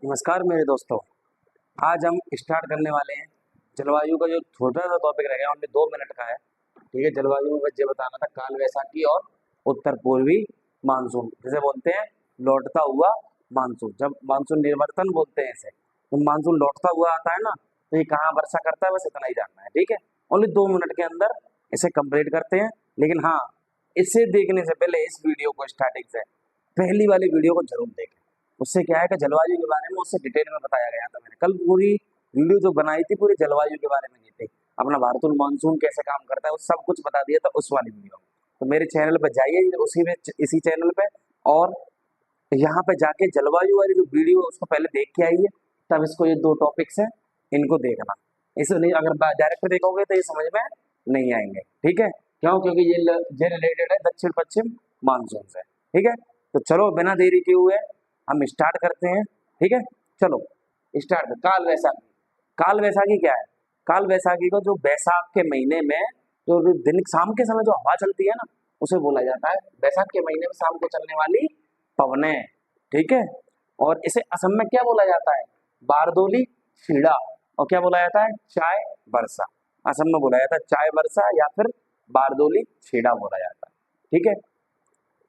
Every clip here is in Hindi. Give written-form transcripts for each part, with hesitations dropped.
नमस्कार मेरे दोस्तों। आज हम स्टार्ट करने वाले हैं जलवायु का जो छोटा सा टॉपिक रहेगा, ओनली 2 मिनट का है। ठीक है, जलवायु में बच्चे बताना था काल वैसाखी और उत्तर पूर्वी मानसून, जिसे बोलते हैं लौटता हुआ मानसून। जब मानसून निर्वर्तन बोलते हैं इसे, तो मानसून लौटता हुआ आता है ना, तो ये कहाँ वर्षा करता है, बस इतना ही जानना है। ठीक है, ओनली 2 मिनट के अंदर इसे कंप्लीट करते हैं। लेकिन हाँ, इसे देखने से पहले इस वीडियो को स्टार्टिंग से पहली वाली वीडियो को जरूर देखें। उससे क्या है कि जलवायु के बारे में उससे डिटेल में बताया गया था। मैंने कल पूरी वीडियो जो बनाई थी पूरी जलवायु के बारे में नहीं थी, अपना भारतुल मानसून कैसे काम करता है वो सब कुछ बता दिया था उस वाली वीडियो में। तो मेरे चैनल पर जाइए, उसी में इसी चैनल पे, और यहाँ पे जाके जलवायु वाली जो वीडियो है उसको पहले देख के आइए, तब इसको ये 2 टॉपिक्स हैं इनको देखना। इसे नहीं, अगर डायरेक्ट देखोगे तो ये समझ में नहीं आएंगे। ठीक है, क्यों? क्योंकि ये रिलेटेड है दक्षिण पश्चिम मानसून से। ठीक है, तो चलो बिना देरी के हुए हम स्टार्ट करते हैं। ठीक है, चलो स्टार्ट। काल वैसाखी। काल वैसाखी क्या है? काल वैसाखी को जो बैसाख के महीने में जो दिन शाम के समय जो हवा चलती है ना, उसे बोला जाता है बैसाख के महीने में शाम को चलने वाली पवने। ठीक है, और इसे असम में क्या बोला जाता है? बारदोली छीड़ा। और क्या बोला जाता है? चाय बरसा। असम में बोला जाता है चाय बरसा या फिर बारदोली छीड़ा बोला जाता है। ठीक है,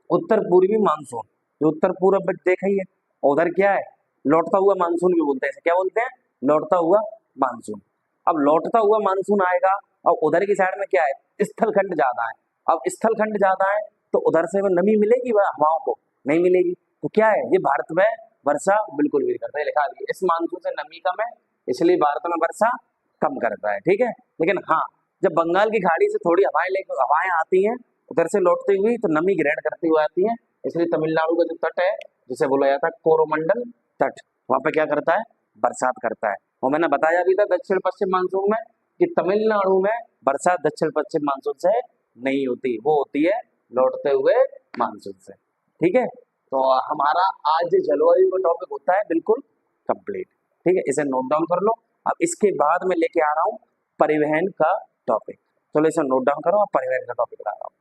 उत्तर पूर्वी मानसून, जो उत्तर पूर्व में देखा ही है, उधर क्या है? लौटता हुआ मानसून भी बोलते हैं। इसे क्या बोलते हैं? लौटता हुआ मानसून। अब लौटता हुआ मानसून आएगा और उधर की साइड में क्या है? स्थलखंड ज्यादा है। अब स्थलखंड ज्यादा है तो उधर से वो नमी मिलेगी वह हवाओं को? नहीं मिलेगी। तो क्या है, ये भारत में वर्षा बिल्कुल भी नहीं करता है। लिखा दिया इस मानसून से नमी कम है, इसलिए भारत में वर्षा कम करता है। ठीक है, लेकिन हाँ, जब बंगाल की खाड़ी से थोड़ी हवाएं लेकर हवाएं आती हैं उधर से लौटती हुई, तो नमी ग्रहण करती हुई आती है, इसलिए तमिलनाडु का जो तट है जिसे बोला जाता है कोरोमंडल तट, वहां पे क्या करता है? बरसात करता है। और मैंने बताया भी था दक्षिण पश्चिम मानसून में कि तमिलनाडु में बरसात दक्षिण पश्चिम मानसून से नहीं होती, वो होती है लौटते हुए मानसून से। ठीक है, तो हमारा आज जलवायु का टॉपिक होता है बिल्कुल कंप्लीट। ठीक है, इसे नोट डाउन कर लो। अब इसके बाद मैं लेके आ रहा हूँ परिवहन का टॉपिक। चलो इसे नोट डाउन करो, अब परिवहन का टॉपिक ला रहा हूँ।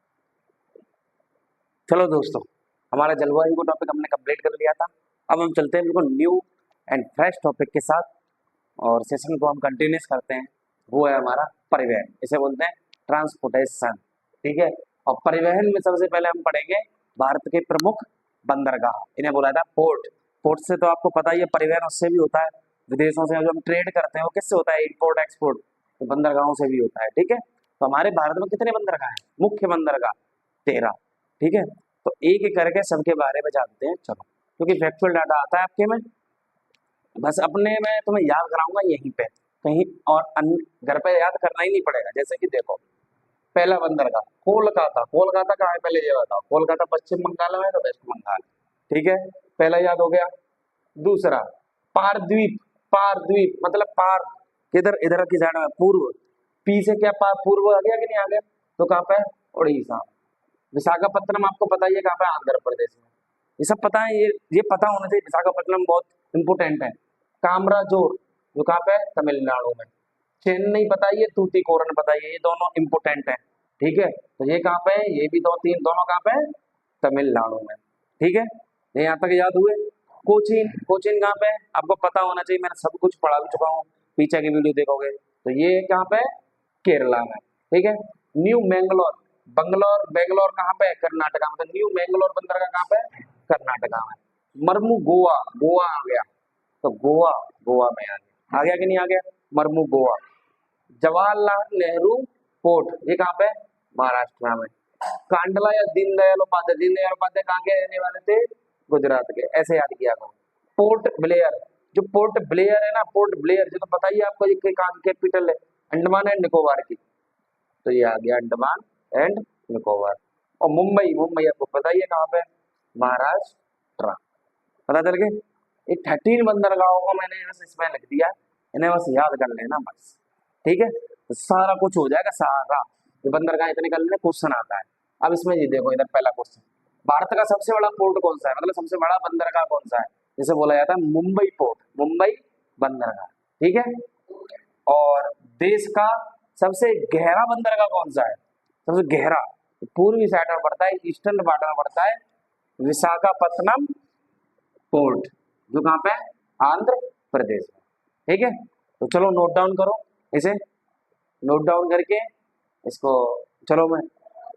चलो दोस्तों, हमारा जलवायु को टॉपिक हमने कंप्लीट कर लिया था। अब हम चलते हैं बिल्कुल न्यू एंड फ्रेश टॉपिक के साथ, और सेशन को हम कंटिन्यूस करते हैं। वो है हमारा परिवहन, इसे बोलते हैं ट्रांसपोर्टेशन। ठीक है, और परिवहन में सबसे पहले हम पढ़ेंगे भारत के प्रमुख बंदरगाह, इन्हें बोला था पोर्ट। पोर्ट से तो आपको पता ही है, परिवहन उससे भी होता है। विदेशों से जो हम ट्रेड करते हैं वो किससे होता है? इम्पोर्ट एक्सपोर्ट, तो बंदरगाहों से भी होता है। ठीक है, तो हमारे भारत में कितने बंदरगाह हैं? मुख्य बंदरगाह 13। ठीक है, तो एक एक करके सबके बारे में जानते हैं। चलो, क्योंकि फैक्चुअल डाटा आता है आपके में, बस अपने में तुम्हें याद कराऊंगा यहीं पे, कहीं और घर पे याद करना ही नहीं पड़ेगा। जैसे कि देखो, पहला बंदरगाह कोलकाता। कोलकाता कहाँ है पहले ये बताओ? कोलकाता पश्चिम बंगाल में है तो वेस्ट बंगाल। ठीक है, पहला याद हो गया। दूसरा पारद्वीप। पारद्वीप मतलब पार किधर? इधर की साइड में, पूर्व। पी से क्या पार पूर्व आ गया कि नहीं आ गया? तो कहाँ पे? उड़ीसा। विशाखापट्टनम आपको पता ही है कहाँ पे? आंध्र प्रदेश में। ये सब पता है, ये पता होना चाहिए। विशाखापट्टनम बहुत इंपोर्टेंट है। कामराजोर जो कहाँ पे है? तमिलनाडु में। चेन्नई पता ही है, तूतीकोरन पता ही है, ये दोनों इंपोर्टेंट है। ठीक है, तो ये कहाँ पे है? ये भी दो तीन दोनों कहाँ पे है? तमिलनाडु में। ठीक है, ये यहाँ तक याद हुए। कोचीन। कोचीन कहाँ पे है? आपको पता होना चाहिए, मैंने सब कुछ पढ़ा भी चुका हूँ, पीछे की वीडियो देखोगे तो। ये कहाँ पे है? केरला में। ठीक है, न्यू मैंगलोर। बंगलोर बेंगलोर कहाँ पे है? कर्नाटका में। तो न्यू मैंगलोर बंदरगाह कहाँ पे है? कर्नाटका में। मरमू गोवा। गोवा आ गया, तो गोवा, गोवा में आ गया कि नहीं आ गया? मरमू गोवा। जवाहरलाल नेहरू पोर्ट, ये कहाँ पे? महाराष्ट्र में। कांडला या दीनदयाल उपाध्याय। दीनदयाल उपाध्याय कहाँ के रहने वाले थे? गुजरात के। ऐसे याद किया करो। Port Blair. जो पोर्ट ब्लेयर है ना, पोर्ट ब्लेयर, जो तो पता ही है आपको, ये कहाँ की कैपिटल है? अंडमान एंड निकोबार की। तो ये आ गया अंडमान एंड निकोबार। और मुंबई। मुंबई आपको पता ही है कहाँ पे? महाराष्ट्र। पता चल गए? ये 13 बंदरगाहों को मैंने बस इसमें लिख दिया, इन्हें बस याद कर लेना बस। ठीक है, तो सारा कुछ हो जाएगा सारा। ये बंदरगाह इतने कर लेने, क्वेश्चन आता है। अब इसमें ये देखो, इधर पहला क्वेश्चन, भारत का सबसे बड़ा पोर्ट कौन सा है? मतलब सबसे बड़ा बंदरगाह कौन सा है? जिसे बोला जाता है मुंबई पोर्ट, मुंबई बंदरगाह। ठीक है, और देश का सबसे गहरा बंदरगाह कौन सा है? सबसे गहरा पूर्वी साइड में पड़ता है, ईस्टर्न पार्ट में पड़ता है, विशाखापत्तनम पोर्ट। जो कहाँ पे है? आंध्र प्रदेश में। ठीक है, तो चलो नोट डाउन करो, इसे नोट डाउन करके इसको चलो मैं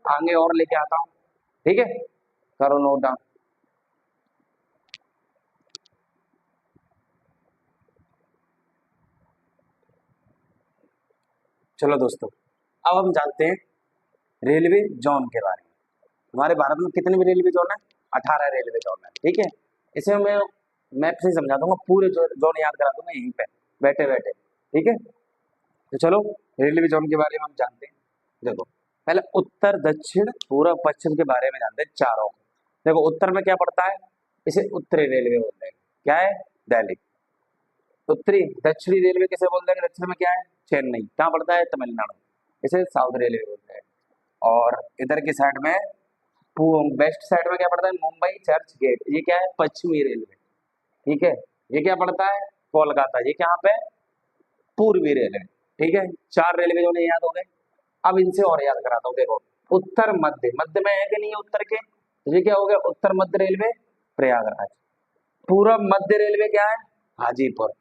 आगे और लेके आता हूँ। ठीक है, करो नोट डाउन। चलो दोस्तों, अब हम जानते हैं रेलवे जोन के बारे में। हमारे भारत में कितने भी रेलवे जोन है? 18 रेलवे जोन है। ठीक है, इसे मैं मैप से समझा दूंगा, पूरे जोन याद करा दूंगा यहीं पे बैठे बैठे। ठीक है, तो चलो रेलवे जोन के बारे में हम जानते हैं। देखो, पहले उत्तर दक्षिण पूर्व पश्चिम के बारे में जानते हैं चारों। देखो, उत्तर में क्या पड़ता है? इसे उत्तरी रेलवे बोलते हैं। क्या है? दिल्ली। उत्तरी दक्षिणी रेलवे किसे बोलते हैं? दक्षिण में क्या है? चेन्नई। कहाँ पड़ता है? तमिलनाडु। इसे साउथ रेलवे बोलते हैं। और इधर की साइड में वेस्ट साइड में क्या पड़ता है? मुंबई चर्च गेट। ये क्या है? पश्चिमी रेलवे। ठीक है, ये क्या पड़ता है? कोलकाता। ये कहाँ पे? पूर्वी रेलवे। ठीक है, चार रेलवे जो नहीं याद हो गए। अब इनसे और याद कराता हूँ। देखो, उत्तर मध्य, मध्य में है कि नहीं है उत्तर के? तो ये क्या हो गया? उत्तर मध्य रेलवे प्रयागराज। पूर्व मध्य रेलवे क्या है? हाजीपुर।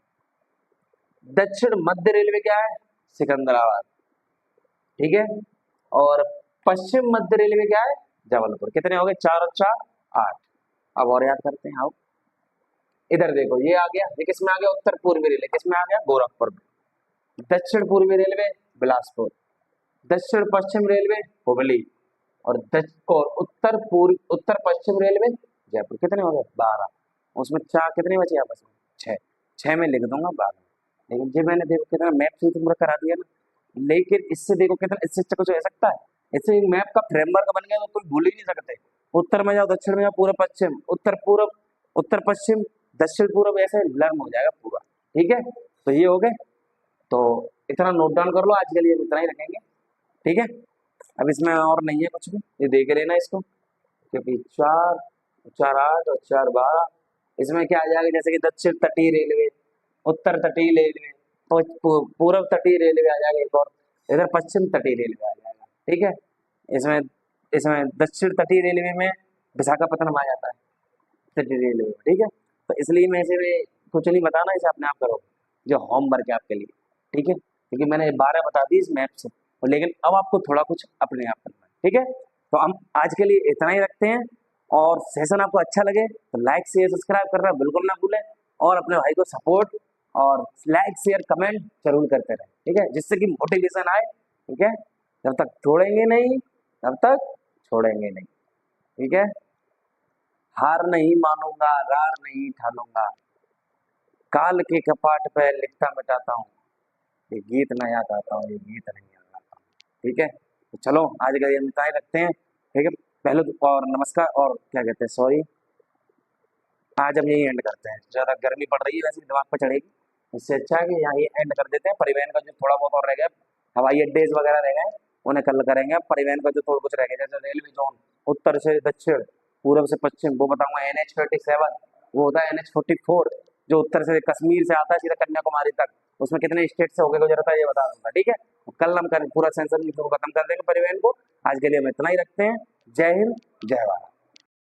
दक्षिण मध्य रेलवे क्या है? सिकंदराबाद। ठीक है, और पश्चिम मध्य रेलवे क्या है? जबलपुर। कितने हो गए? 4 और 4 8। अब और याद करते हैं। आओ इधर देखो, ये आ गया, ये किसमें आ गया? उत्तर पूर्वी रेलवे किसमें आ गया? गोरखपुर में। दक्षिण पूर्वी रेलवे बिलासपुर। दक्षिण पश्चिम रेलवे हुबली। और उत्तर पश्चिम रेलवे जयपुर। कितने हो गए? 12। उसमें चार कितने बचे आपस में? 6। 6 में लिख दूंगा बाद में। लेकिन ये मैंने देखो कितना मैप से तुमने करा दिया ना। लेकिन इससे देखो कितना, इससे अच्छा कुछ हो सकता है? इससे मैप का फ्रेमवर्क बन गया तो कोई भूल ही नहीं सकते। उत्तर में जाओ, दक्षिण में जाओ, पूर्व पश्चिम, उत्तर पूर्व, उत्तर पश्चिम, दक्षिण पूर्व, ऐसे लर्न हो जाएगा पूरा। ठीक है, तो ये हो गए। तो इतना नोट डाउन कर लो, आज के लिए हम इतना ही रखेंगे। ठीक है, अब इसमें और नहीं है कुछ भी, ये देख लेना इसको, क्योंकि 4 4 8 और 4 12। इसमें क्या आ जाएगा? जैसे कि दक्षिण तटीय रेलवे, उत्तर तटीय रेलवे, पूर्व तटीय रेलवे आ जाएगा एक और, इधर पश्चिम तटीय रेलवे आ जाएगा। ठीक है, इसमें इसमें दक्षिण तटीय रेलवे में विशाखापट्टनम आ जाता है तटीय रेलवे में। ठीक है, तो इसलिए मैं इसे में कुछ नहीं बताना, इसे अपने आप करो, जो होमवर्क है आपके लिए। ठीक है, क्योंकि मैंने 12 बता दी इस मैप से, लेकिन अब आपको थोड़ा कुछ अपने आप करना है। ठीक है, तो हम आज के लिए इतना ही रखते हैं। और सेशन आपको अच्छा लगे तो लाइक शेयर सब्सक्राइब करना बिल्कुल ना भूलें, और अपने भाई को सपोर्ट और लाइक शेयर कमेंट जरूर करते रहें। ठीक है, जिससे कि मोटिवेशन आए। ठीक है, जब तक छोड़ेंगे नहीं तब तक छोड़ेंगे नहीं। ठीक है, हार नहीं मानूंगा, रार नहीं ठानूंगा, काल के कपाट पे लिखता मिटाता हूँ, ये गीत नया गाता हूँ, ये गीत नहीं गाता हूँ। ठीक है, तो चलो आज का ये हम इतना ही रखते हैं। ठीक है, पहले तो और नमस्कार, और क्या कहते हैं, सॉरी, आज हम यही एंड करते हैं। ज्यादा गर्मी पड़ रही है वैसे दिमाग पर चढ़ेगी, इससे अच्छा है कि यहाँ ये एंड कर देते हैं। परिवहन का जो थोड़ा बहुत और रह गया, हवाई अड्डे वगैरह रह गए, उन्हें कल करेंगे। परिवहन का जो थोड़ा कुछ रह गया, जैसे रेलवे जोन, उत्तर से दक्षिण, पूर्व से पश्चिम, वो बताऊंगा। NH 37 वो होता है, NH 44 जो उत्तर से कश्मीर से आता है सीधा कन्याकुमारी तक, उसमें कितने स्टेट से होके गुजरता है ये बता दूंगा। ठीक है, कल हम पूरा सेंसर खत्म कर देंगे परिवहन को। आज के लिए हम इतना ही रखते हैं। जय हिंद, जय भारत।